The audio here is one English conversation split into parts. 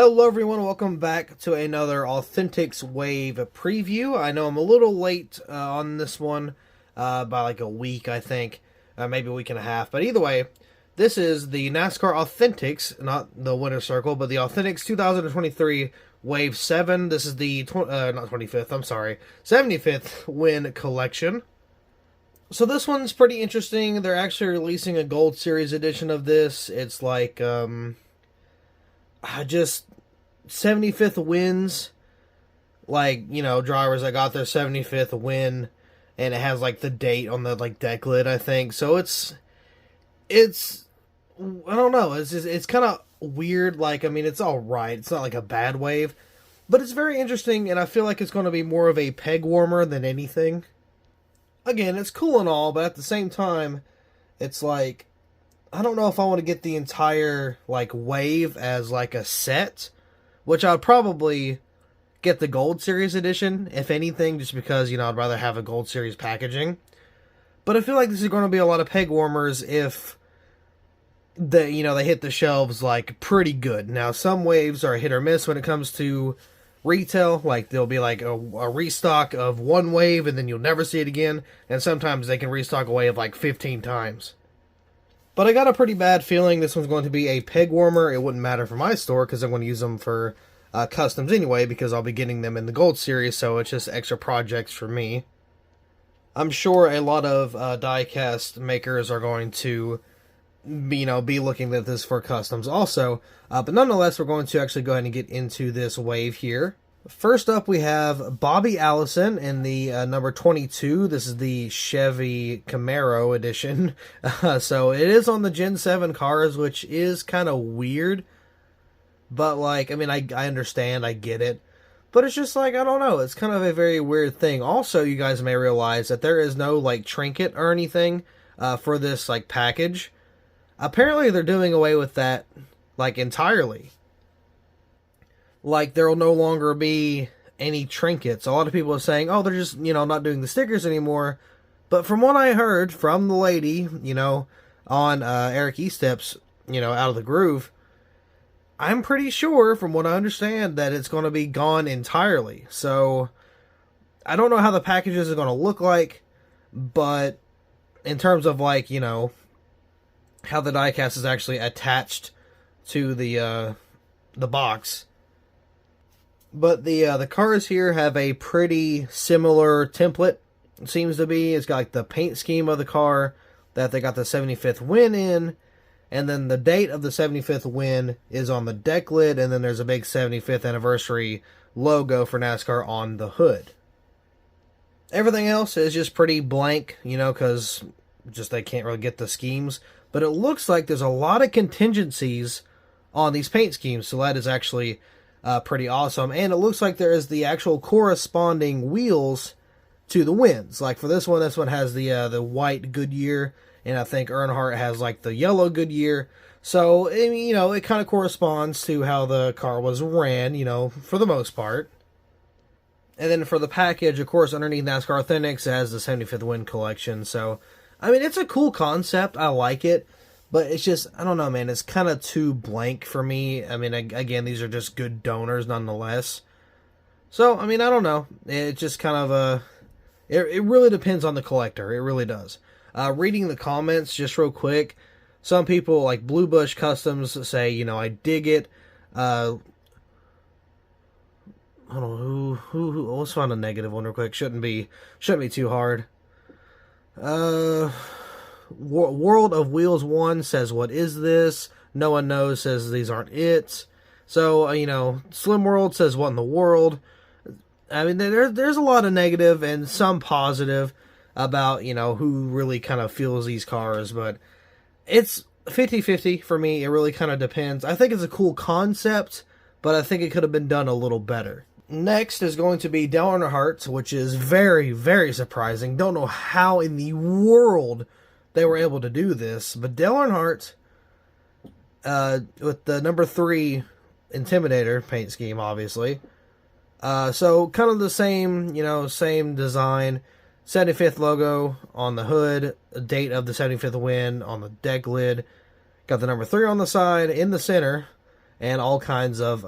Hello everyone, welcome back to another Authentics Wave preview. I know I'm a little late on this one, by like a week I think, maybe a week and a half, but either way, this is the NASCAR Authentics, not the Winner's Circle, but the Authentics 2023 Wave 7. This is the, not 25th, I'm sorry, 75th win collection. So this one's pretty interesting. They're actually releasing a Gold Series edition of this. It's like, just 75th wins, like, you know, drivers that got their 75th win, and it has like the date on the like deck lid, I think. So it's I don't know, it's kind of weird. Like, I mean, it's all right, it's not like a bad wave, but it's very interesting, and I feel like it's going to be more of a peg warmer than anything. Again, it's cool and all, but at the same time, it's like, I don't know if I want to get the entire, like, wave as, like, a set, which I'd probably get the Gold Series edition, if anything, just because, you know, I'd rather have a Gold Series packaging. But I feel like this is going to be a lot of peg warmers if, they hit the shelves, like, pretty good. Now, some waves are hit or miss when it comes to retail. Like, there'll be, like, a restock of one wave, and then you'll never see it again, and sometimes they can restock a wave, like, 15 times. But I got a pretty bad feeling this one's going to be a peg warmer. It wouldn't matter for my store because I'm going to use them for customs anyway, because I'll be getting them in the Gold Series, so it's just extra projects for me. I'm sure a lot of diecast makers are going to, be looking at this for customs also. But nonetheless, we're going to actually go ahead and get into this wave here. First up, we have Bobby Allison in the number 22. This is the Chevy Camaro edition. So it is on the Gen 7 cars, which is kind of weird. But, like, I mean, I understand, I get it. But it's just like, I don't know, it's kind of a very weird thing. Also, you guys may realize that there is no, like, trinket or anything for this, like, package. Apparently, they're doing away with that, like, entirely. Like, there will no longer be any trinkets. A lot of people are saying, oh, they're just, not doing the stickers anymore. But from what I heard from the lady, on Eric Estep's, Out of the Groove, I'm pretty sure, from what I understand, that it's going to be gone entirely. So, I don't know how the packages are going to look like, but in terms of, like, how the diecast is actually attached to the box. But the cars here have a pretty similar template, it seems to be. It's got like the paint scheme of the car that they got the 75th win in, and then the date of the 75th win is on the deck lid, and then there's a big 75th anniversary logo for NASCAR on the hood. Everything else is just pretty blank, because just they can't really get the schemes. But it looks like there's a lot of contingencies on these paint schemes, so that is actually pretty awesome. And it looks like there is the actual corresponding wheels to the wins. Like for this one has the white Goodyear, and I think Earnhardt has like the yellow Goodyear. So, I mean, it kind of corresponds to how the car was ran, for the most part. And then for the package, of course, underneath NASCAR Authentics, it has the 75th win collection. So, I mean, it's a cool concept. I like it. But it's just, I don't know, man, it's kind of too blank for me. I mean, again, these are just good donors nonetheless. So, I mean, I don't know. It's just kind of it really depends on the collector. It really does. Reading the comments just real quick. Some people, like Blue Bush Customs, say, I dig it. I don't know, who let's find a negative one real quick. Shouldn't be too hard. World of Wheels 1 says, what is this? No one knows says these aren't it. So, Slim World says, what in the world? I mean, there's a lot of negative and some positive about, who really kind of feels these cars, but it's 50-50 for me. It really kind of depends. I think it's a cool concept, but I think it could have been done a little better. Next is going to be Delan Hart, which is very, very surprising. Don't know how in the world they were able to do this, but Delan Hart, with the number 3 Intimidator paint scheme, obviously. So kind of the same, same design. 75th logo on the hood, date of the 75th win on the deck lid. Got the number 3 on the side, in the center, and all kinds of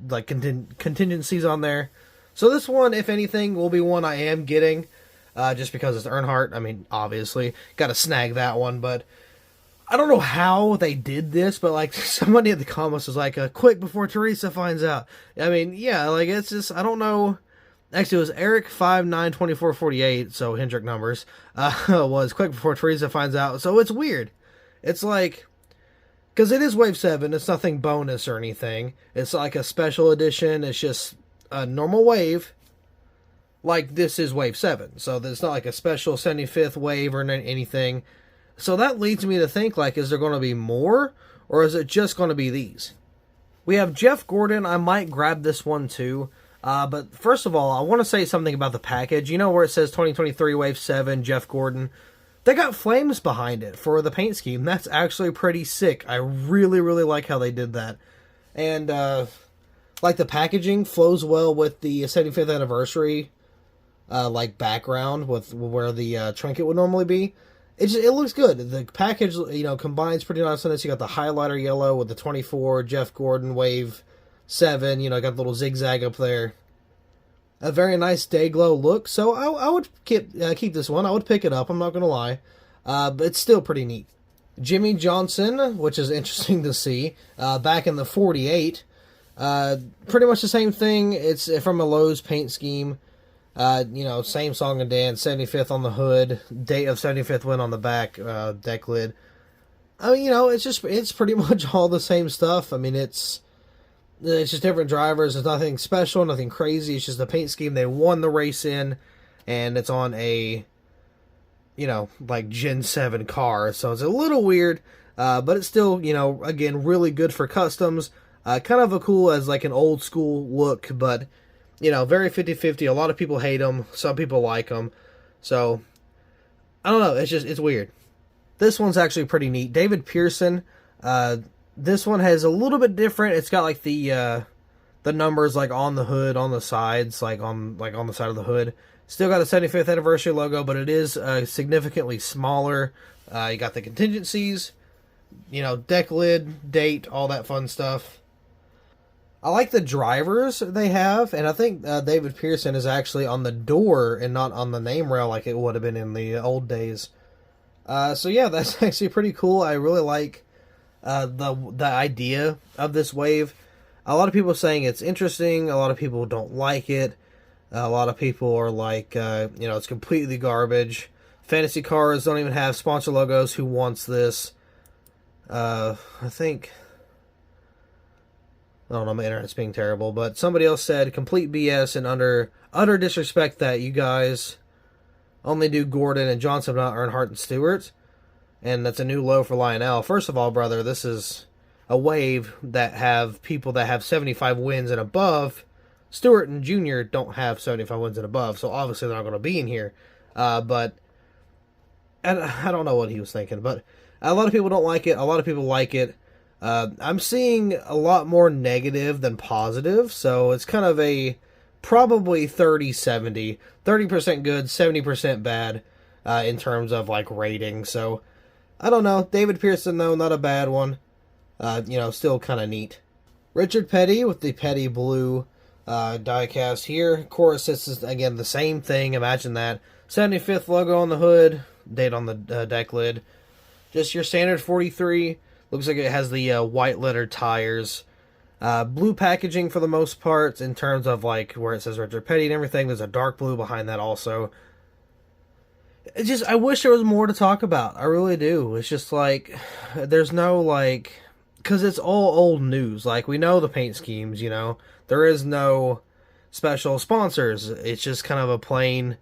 like contingencies on there. So this one, if anything, will be one I am getting, just because it's Earnhardt. I mean, obviously, got to snag that one, but I don't know how they did this, but like somebody in the comments was like, quick before Teresa finds out. I mean, yeah, like it's just, I don't know. Actually, it was Eric 592448, so Hendrick numbers, was quick before Teresa finds out. So it's weird. It's like, because it is Wave 7, it's nothing bonus or anything. It's like a special edition, it's just a normal wave. Like, this is Wave 7, so it's not like a special 75th wave or anything. So that leads me to think, like, is there going to be more, or is it just going to be these? We have Jeff Gordon. I might grab this one too. But first of all, I want to say something about the package. You know where it says 2023 Wave 7, Jeff Gordon? They got flames behind it for the paint scheme. That's actually pretty sick. I really, really like how they did that. And, like, the packaging flows well with the 75th anniversary, like, background with where the trinket would normally be. It looks good. The package, you know, combines pretty nice on this. You got the highlighter yellow with the 24 Jeff Gordon Wave 7. You know, got the little zigzag up there. A very nice day glow look. So I would keep this one. I would pick it up. I'm not going to lie. But it's still pretty neat. Jimmie Johnson, which is interesting to see. Back in the 48. Pretty much the same thing. It's from a Lowe's paint scheme. You know, same song and dance, 75th on the hood, date of 75th win on the back, deck lid. I mean, you know, it's pretty much all the same stuff. I mean, it's just different drivers. There's nothing special, nothing crazy. It's just the paint scheme they won the race in, and it's on a, you know, like Gen 7 car. So it's a little weird, but it's still, you know, again, really good for customs. Kind of a cool as like an old school look, but you know, very 50-50. A lot of people hate them. Some people like them. So, I don't know. It's weird. This one's actually pretty neat. David Pearson. This one has a little bit different. It's got like the numbers like on the hood, on the sides, like on the side of the hood. Still got a 75th anniversary logo, but it is significantly smaller. You got the contingencies, you know, deck lid, date, all that fun stuff. I like the drivers they have, and I think David Pearson is actually on the door and not on the name rail like it would have been in the old days. So yeah, that's actually pretty cool. I really like the idea of this wave. A lot of people are saying it's interesting. A lot of people don't like it. A lot of people are like, you know, it's completely garbage. Fantasy cars don't even have sponsor logos. Who wants this? I think... I don't know, my internet's being terrible, but somebody else said complete BS and utter disrespect that you guys only do Gordon and Johnson, not Earnhardt and Stewart. And that's a new low for Lionel. First of all, brother, this is a wave that have people that have 75 wins and above. Stewart and Jr. don't have 75 wins and above, so obviously they're not going to be in here. But I don't know what he was thinking, but a lot of people don't like it. A lot of people like it. I'm seeing a lot more negative than positive, so it's kind of a probably 30-70. 30% good, 70% bad in terms of like rating. So, I don't know. David Pearson, though, not a bad one. You know, still kind of neat. Richard Petty with the Petty Blue diecast here. Of course, this is, again, the same thing. Imagine that. 75th logo on the hood, date on the deck lid. Just your standard 43. Looks like it has the white lettered tires. Blue packaging for the most part in terms of like where it says Richard Petty and everything. There's a dark blue behind that also. It's just, I wish there was more to talk about. I really do. It's just like, there's no like, because it's all old news. Like, we know the paint schemes, you know. There is no special sponsors. It's just kind of a plain...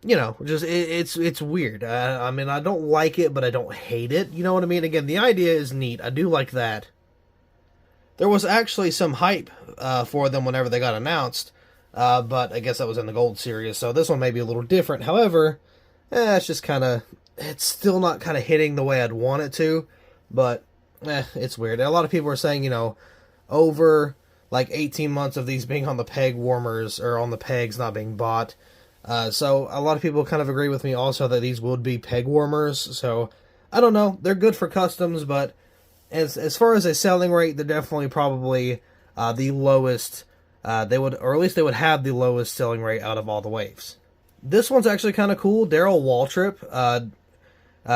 You know, just it's weird. I mean, I don't like it, but I don't hate it. You know what I mean? Again, the idea is neat. I do like that. There was actually some hype for them whenever they got announced, but I guess that was in the Gold Series, so this one may be a little different. However, it's just kind of... It's still not kind of hitting the way I'd want it to, but it's weird. And a lot of people are saying, you know, over like 18 months of these being on the peg warmers, or on the pegs not being bought... So a lot of people kind of agree with me also that these would be peg warmers. So I don't know. They're good for customs, but as far as a selling rate, they're definitely probably the lowest. They would, or at least they would have the lowest selling rate out of all the waves. This one's actually kind of cool. Daryl Waltrip,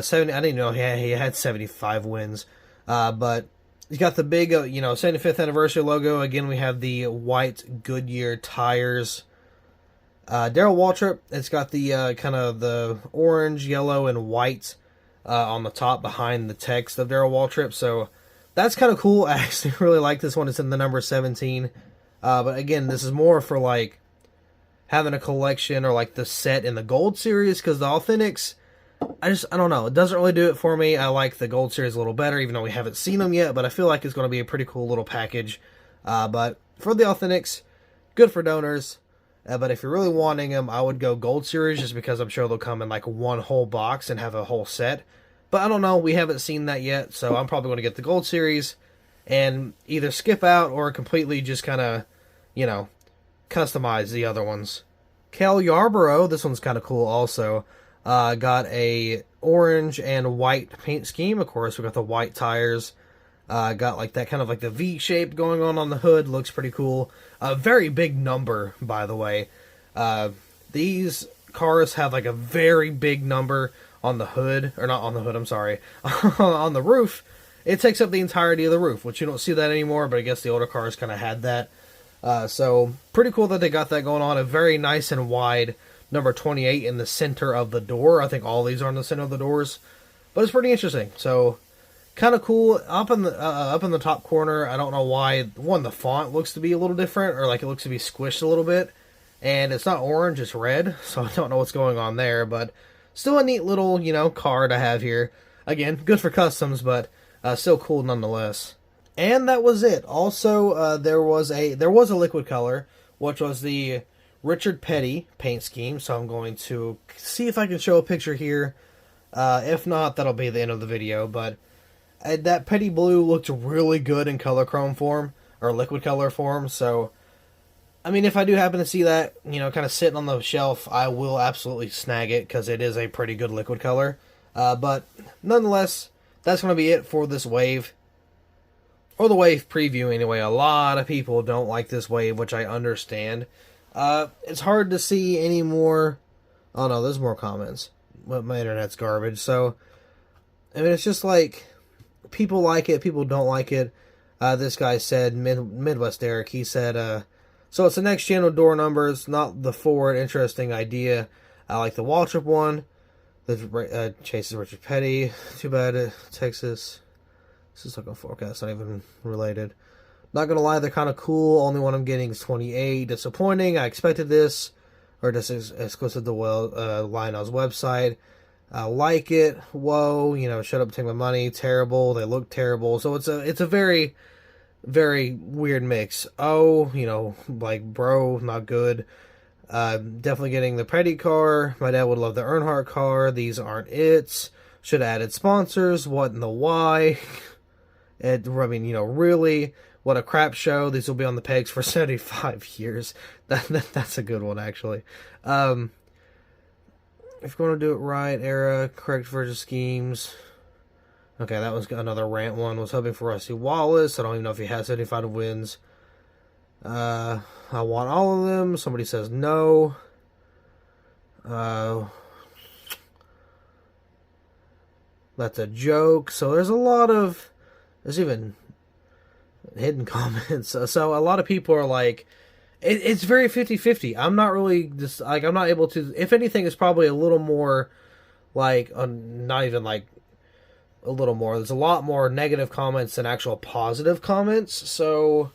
70. I didn't know he had 75 wins, but he's got the big, 75th anniversary logo. Again, we have the white Goodyear tires. Daryl Waltrip, it's got the kind of the orange, yellow, and white on the top behind the text of Daryl Waltrip. So that's kind of cool. I actually really like this one. It's in the number 17. But again, this is more for like having a collection or like the set in the gold series, because the authentics, I don't know. It doesn't really do it for me. I like the gold series a little better, even though we haven't seen them yet, but I feel like it's going to be a pretty cool little package. But for the authentics, good for donors. But if you're really wanting them, I would go gold series, just because I'm sure they'll come in like one whole box and have a whole set. But I don't know. We haven't seen that yet, so I'm probably going to get the gold series and either skip out or completely just kind of, customize the other ones. Cal Yarborough, this one's kind of cool also. Got a orange and white paint scheme. Of course, we got the white tires. Got like that kind of like the V shape going on the hood. Looks pretty cool. A very big number, by the way. These cars have like a very big number on the hood, or not on the hood, I'm sorry, on the roof. It takes up the entirety of the roof, which you don't see that anymore, but I guess the older cars kind of had that. So pretty cool that they got that going on. A very nice and wide number 28 in the center of the door. I think all these are in the center of the doors, but it's pretty interesting. So kind of cool. Up in the top corner, I don't know why. One, the font looks to be a little different, or like it looks to be squished a little bit, and it's not orange, it's red. So I don't know what's going on there, but still a neat little card I have here. Again, good for customs, but still cool nonetheless. And that was it. Also, there was a liquid color, which was the Richard Petty paint scheme. So I'm going to see if I can show a picture here. If not, that'll be the end of the video. But that Petty blue looked really good in color chrome form, or liquid color form. So, I mean, if I do happen to see that, kind of sitting on the shelf, I will absolutely snag it, because it is a pretty good liquid color. But nonetheless, that's going to be it for this wave. Or the wave preview, anyway. A lot of people don't like this wave, which I understand. It's hard to see any more. Oh no, there's more comments. But my internet's garbage. So, I mean, it's just like, people like it, people don't like it. This guy said, Midwest Eric, he said, so it's the next channel door numbers, not the forward. Interesting idea. I like the Waltrip one. The Chase's Richard Petty. Too bad Texas. This is like a forecast, not even related. Not gonna lie, they're kind of cool. Only one I'm getting is 28. Disappointing. I expected this, or this is exclusive to Lionel's website. I like it. Whoa, shut up, take my money. Terrible. They look terrible. So it's a very, very weird mix. Like bro, not good. Definitely getting the Petty car. My dad would love the Earnhardt car. These aren't it. Should have added sponsors. What in the why? Really, what a crap show. These will be on the pegs for 75 years. That's a good one, actually. If you're going to do it right, era, correct version schemes. Okay, that was another rant one. Was hoping for Rusty Wallace. I don't even know if he has 75 wins. I want all of them. Somebody says no. That's a joke. So there's even hidden comments. So a lot of people are like, it's very 50-50. I'm not really I'm not able to. If anything, it's probably a little more like, not even like a little more. There's a lot more negative comments than actual positive comments. So,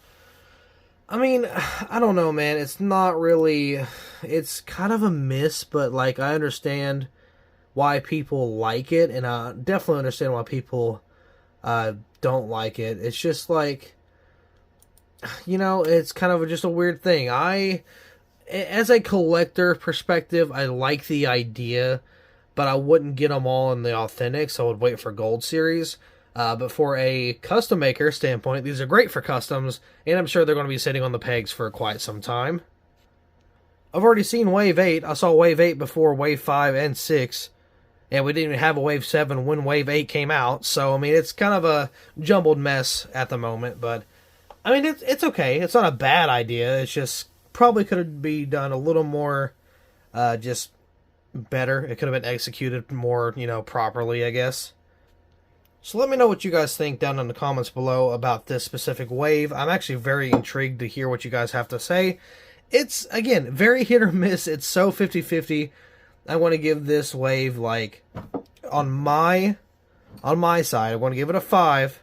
I mean, I don't know, man. It's not really. It's kind of a miss, but like I understand why people like it, and I definitely understand why people don't like it. It's just like, it's kind of just a weird thing. As a collector perspective, I like the idea, but I wouldn't get them all in the Authentics. I would wait for Gold Series. But for a custom maker standpoint, these are great for customs, and I'm sure they're going to be sitting on the pegs for quite some time. I've already seen Wave 8. I saw Wave 8 before Wave 5 and 6. and we didn't even have a Wave 7 when Wave 8 came out. So, I mean, it's kind of a jumbled mess at the moment, but, I mean, it's okay. It's not a bad idea. It's just probably could be done a little more, just better. It could have been executed more, properly, I guess. So let me know what you guys think down in the comments below about this specific wave. I'm actually very intrigued to hear what you guys have to say. It's, again, very hit or miss. It's so 50-50. I want to give this wave, like, on my side, I want to give it a 5.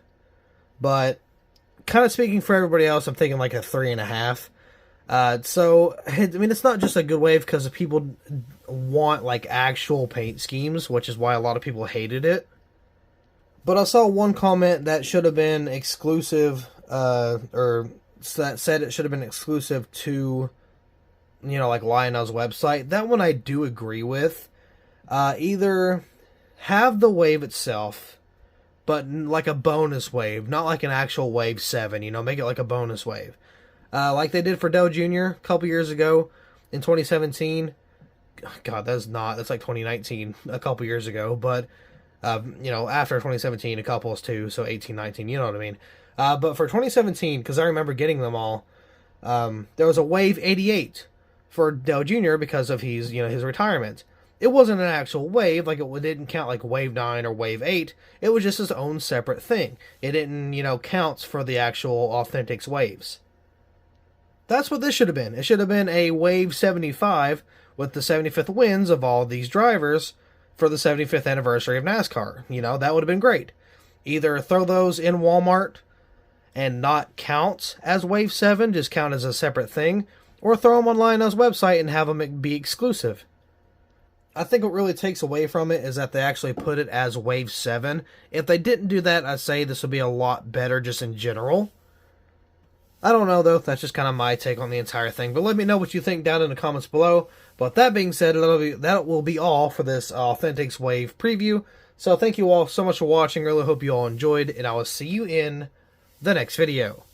But, kind of speaking for everybody else, I'm thinking like a 3.5. So, I mean, it's not just a good wave because people want, like, actual paint schemes, which is why a lot of people hated it. But I saw one comment that should have been exclusive, or that said it should have been exclusive to, like Lionel's website. That one I do agree with. Either have the wave itself, but like a bonus wave, not like an actual Wave 7, make it like a bonus wave. Like they did for Dell Jr. a couple years ago in 2017. God, that's like 2019, a couple years ago, but after 2017, a couple is too, so 18, 19, you know what I mean. But for 2017, because I remember getting them all, there was a Wave 88 for Dell Jr. because of his retirement. It wasn't an actual wave, like it didn't count like Wave 9 or Wave 8. It was just its own separate thing. It didn't, count for the actual Authentics waves. That's what this should have been. It should have been a Wave 75 with the 75th wins of all these drivers for the 75th anniversary of NASCAR. That would have been great. Either throw those in Walmart and not count as Wave 7, just count as a separate thing, or throw them on Lionel's website and have them be exclusive. I think what really takes away from it is that they actually put it as Wave 7. If they didn't do that, I'd say this would be a lot better just in general. I don't know, though. That's just kind of my take on the entire thing. But let me know what you think down in the comments below. But that being said, that will be all for this Authentics Wave preview. So thank you all so much for watching. Really hope you all enjoyed, and I will see you in the next video.